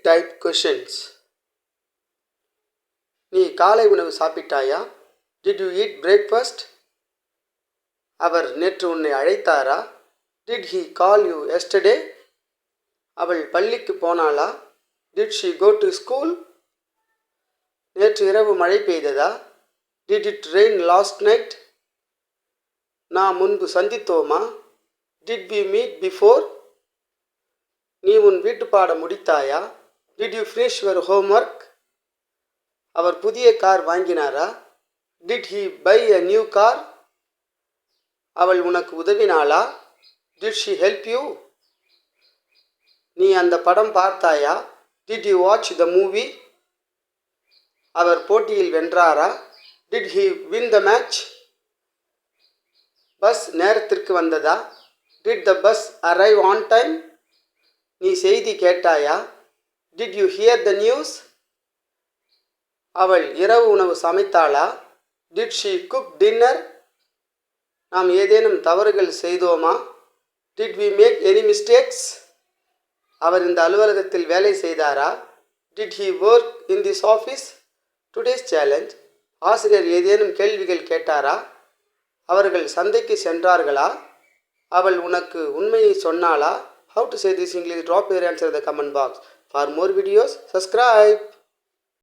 type questions. நீ காலை உணவு சாப்பிட்டாயா? Did you eat breakfast? அவர் நேற்று உன்னை அழைத்தாரா? Did he call you yesterday? அவள் பள்ளிக்கு போனாளா? Did she go to school? நேற்று இரவு மழை பெய்ததா? Did it rain last night? நாம் முன்பு சந்தித்தோமா? Did we meet before? நீ உன் வீட்டு பாடம் முடித்தாயா? Did you finish your homework? அவர் புதிய car வாங்கினாரா? Did he buy a new car? அவள் உனக்கு உதவினாளா? Did she help you? நீ அந்த படம் பார்த்தாயா? Did you watch the movie? அவர் போட்டியில் வென்றாரா? Did he win the match? Bus நேரத்திற்கு வந்ததா? Did the bus arrive on time? நீ செய்தி கேட்டாயா? Did you hear the news? அவள் இரவு உணவு சமைத்தாளா? Did she cook dinner? நாம் ஏதேனும் தவறுகள் செய்தோமா? Did we make any mistakes? அவர் இந்த அலுவலகத்தில் வேலை செய்தாரா? Did he work in this office? Today's challenge. ஆசிரியர் ஏதேனும் கேள்விகள் கேட்டாரா? அவர்கள் சந்தைக்கு சென்றார்களா? அவள் உனக்கு உண்மையை சொன்னாளா? How to say this English? Drop your answer in the comment box. For more videos, subscribe.